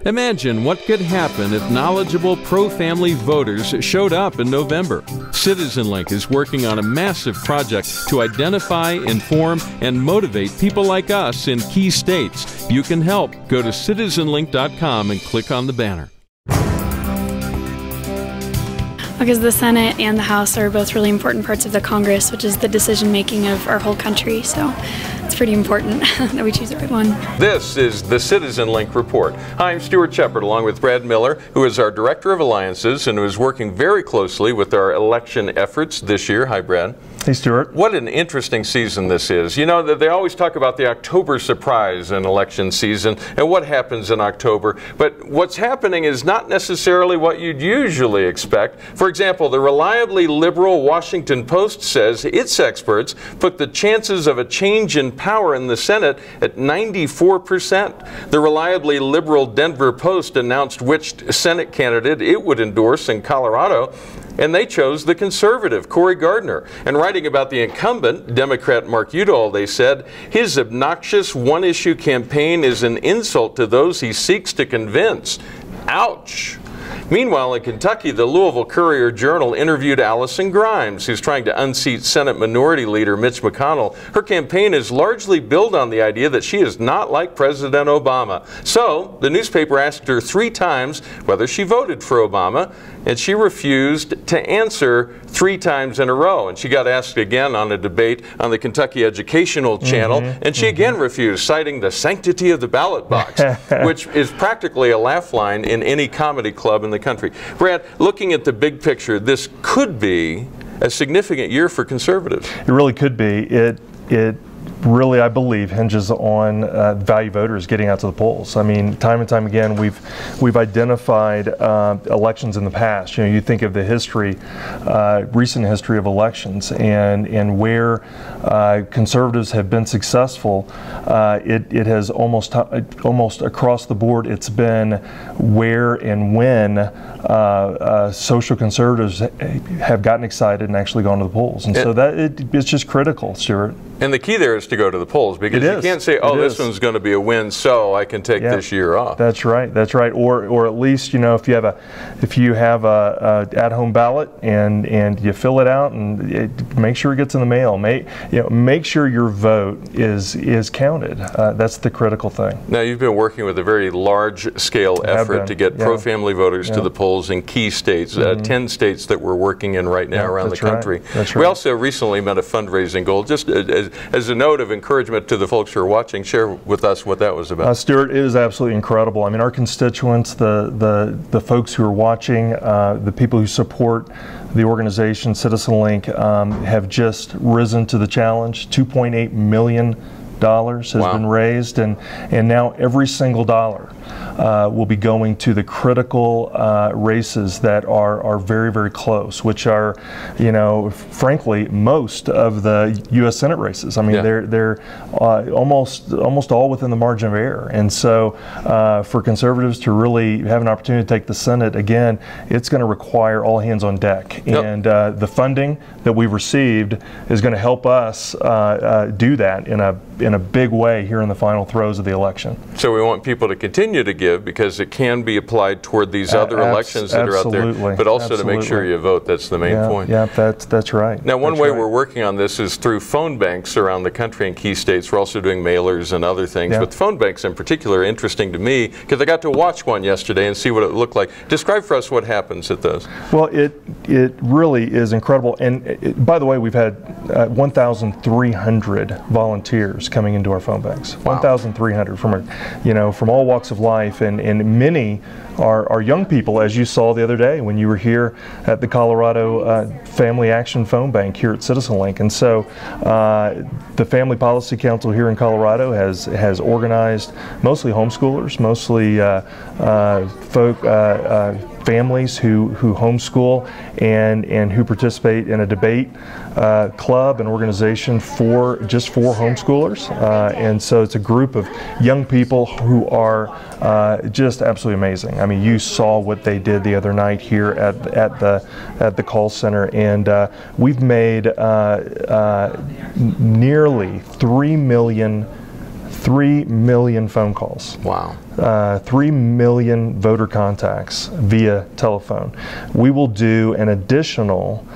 Imagine what could happen if knowledgeable pro-family voters showed up in November. CitizenLink is working on a massive project to identify, inform, and motivate people like us in key states. You can help. Go to CitizenLink.com and click on the banner. Because the Senate and the House are both really important parts of the Congress, which is the decision-making of our whole country. So it's pretty important that we choose the right one. This is the CitizenLink Report. Hi, I'm Stuart Shepard, along with Brad Miller, who is our Director of Alliances and who is working very closely with our election efforts this year. Hi, Brad. Hey, Stuart. What an interesting season this is. You know, they always talk about the October surprise in election season and what happens in October. But what's happening is not necessarily what you'd usually expect. For example, the reliably liberal Washington Post says its experts put the chances of a change in power in the Senate at 94%. The reliably liberal Denver Post announced which Senate candidate it would endorse in Colorado, and they chose the conservative, Cory Gardner. And writing about the incumbent, Democrat Mark Udall, they said, his obnoxious one-issue campaign is an insult to those he seeks to convince. Ouch! Meanwhile, in Kentucky, the Louisville Courier-Journal interviewed Allison Grimes, who's trying to unseat Senate Minority Leader Mitch McConnell. Her campaign is largely built on the idea that she is not like President Obama. So, the newspaper asked her 3 times whether she voted for Obama, and she refused to answer 3 times in a row. And she got asked again on a debate on the Kentucky Educational Channel, and she again refused, citing the sanctity of the ballot box, which is practically a laugh line in any comedy club in the country. Brad, looking at the big picture, this could be a significant year for conservatives. It really could be. It really, I believe, hinges on value voters getting out to the polls. I mean, time and time again, we've identified elections in the past. You know, you think of the history, recent history of elections, and where conservatives have been successful. It has almost across the board. It's been where and when social conservatives have gotten excited and actually gone to the polls, and so that it's just critical, Stuart. And the key there is to go to the polls, because you can't say, oh, this one's going to be a win, so I can take this year off. That's right. That's right. Or at least, you know, if you have a at-home ballot and you fill it out and make sure it gets in the mail. Make sure your vote is counted. That's the critical thing. Now, you've been working with a very large-scale effort to get pro-family voters to the polls in key states, 10 states that we're working in right now around the country. That's right. We also recently met a fundraising goal. Just as a note of encouragement to the folks who are watching, share with us what that was about. Stuart, it is absolutely incredible. I mean, our constituents, the folks who are watching, the people who support the organization CitizenLink have just risen to the challenge. $2.8 million has been raised, and now every single dollar will be going to the critical races that are very, very close, which are, you know, frankly, most of the U.S. Senate races. I mean, they're almost all within the margin of error. And so for conservatives to really have an opportunity to take the Senate, again, it's going to require all hands on deck. And the funding that we've received is going to help us do that in a big way here in the final throes of the election. So we want people to continue to give, because it can be applied toward these other elections that are out there, but also to make sure you vote. That's the main point. Yeah, that's right. Now, one way we're working on this is through phone banks around the country in key states. We're also doing mailers and other things, but phone banks in particular are interesting to me because I got to watch one yesterday and see what it looked like. Describe for us what happens at those. Well, it really is incredible. And by the way, we've had 1,300 volunteers coming into our phone banks. 1,300 from all walks of life, and many are young people, as you saw the other day when you were here at the Colorado Family Action Phone Bank here at CitizenLink. And so the Family Policy Council here in Colorado has organized mostly homeschoolers, mostly families who homeschool and who participate in a debate club and organization just for homeschoolers. And so it's a group of young people who are just absolutely amazing. I mean, you saw what they did the other night here at the call center, and we've made nearly 3 million phone calls. Wow. 3 million voter contacts via telephone. We will do an additional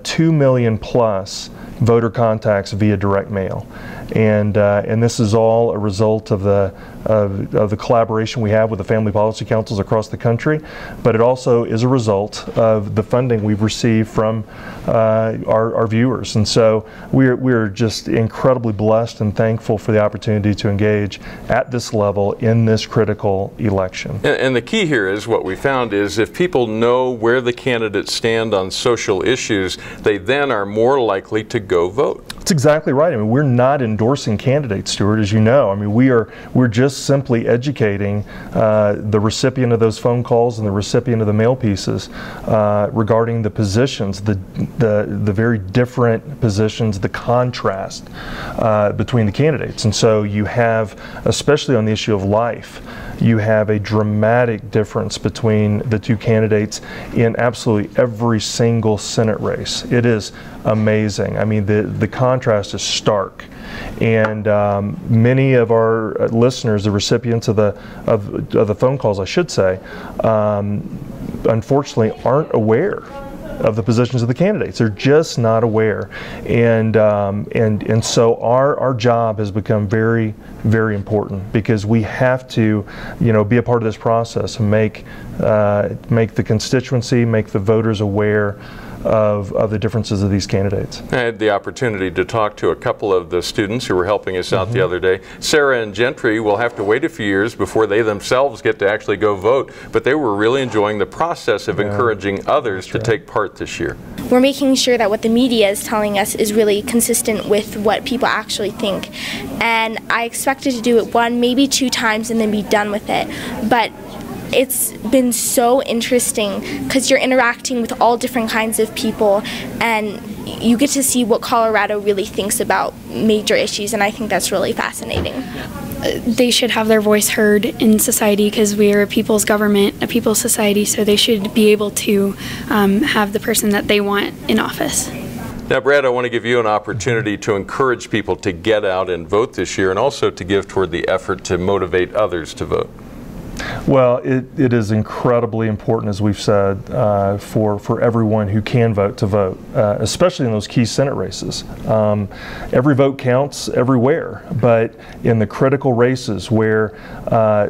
2 million plus voter contacts via direct mail. And this is all a result of the collaboration we have with the family policy councils across the country, but it also is a result of the funding we've received from our viewers. And so we're just incredibly blessed and thankful for the opportunity to engage at this level in this critical election. And the key here is what we found is if people know where the candidates stand on social issues, they then are more likely to go vote. That's exactly right. I mean, we're not endorsing candidates, Stuart, as you know. I mean, we're just simply educating the recipient of those phone calls and the recipient of the mail pieces regarding the positions, the very different positions, the contrast between the candidates. And so you have, especially on the issue of life, you have a dramatic difference between the two candidates in absolutely every single Senate race. It is amazing. I mean, the contrast is stark. And many of our listeners, the recipients of the phone calls, I should say, unfortunately aren't aware of the positions of the candidates. They're just not aware, and so our job has become very, very important because we have to, be a part of this process and make the constituency, make the voters aware of the differences of these candidates. I had the opportunity to talk to a couple of the students who were helping us out the other day. Sarah and Gentry will have to wait a few years before they themselves get to actually go vote, but they were really enjoying the process of encouraging others to take part this year. We're making sure that what the media is telling us is really consistent with what people actually think. And I expected to do it 1, maybe 2 times and then be done with it. But it's been so interesting because you're interacting with all different kinds of people and you get to see what Colorado really thinks about major issues, and I think that's really fascinating. They should have their voice heard in society because we are a people's government, a people's society, so they should be able to have the person that they want in office. Now, Brad, I want to give you an opportunity to encourage people to get out and vote this year and also to give toward the effort to motivate others to vote. Well, it is incredibly important, as we've said, for everyone who can vote to vote, especially in those key Senate races. Every vote counts everywhere, but in the critical races where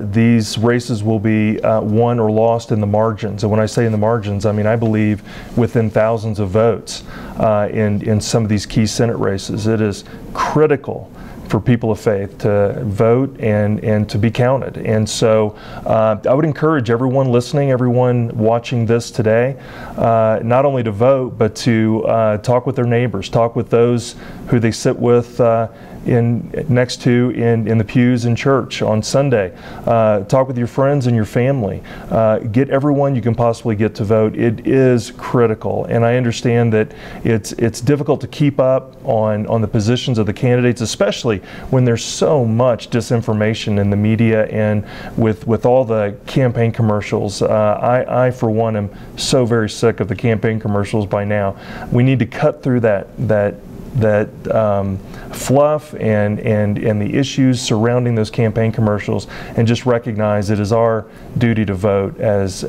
these races will be won or lost in the margins, and when I say in the margins, I mean I believe within thousands of votes in some of these key Senate races, it is critical for people of faith to vote and to be counted. And so I would encourage everyone listening, everyone watching this today, not only to vote, but to talk with their neighbors, talk with those who they sit with next to in the pews in church on Sunday. Talk with your friends and your family. Get everyone you can possibly get to vote. It is critical, and I understand that it's difficult to keep up on the positions of the candidates, especially when there's so much disinformation in the media and with all the campaign commercials. I for one am so very sick of the campaign commercials by now. We need to cut through that fluff and the issues surrounding those campaign commercials and just recognize it is our duty to vote as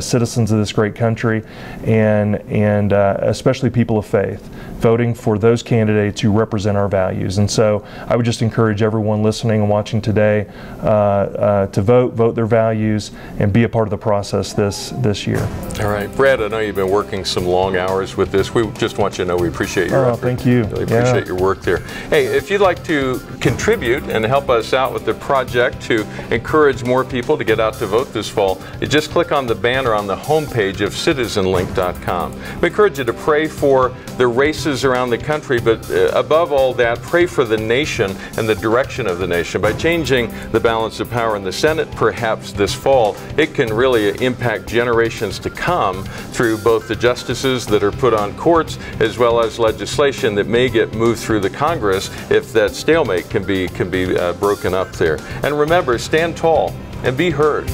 citizens of this great country and especially people of faith, voting for those candidates who represent our values. And so I would just encourage everyone listening and watching today to vote their values and be a part of the process this year. All right, Brad, I know you've been working some long hours with this. We just want you to know we appreciate your effort. Thank you. Really appreciate your work there. Hey, if you'd like to contribute and help us out with the project to encourage more people to get out to vote this fall, you just click on the banner on the homepage of CitizenLink.com. We encourage you to pray for the races around the country, but above all that, pray for the nation and the direction of the nation. By changing the balance of power in the Senate, perhaps this fall, it can really impact generations to come through both the justices that are put on courts as well as legislation that may get moved through the Congress if that stalemate can be broken up there. And remember, stand tall and be heard.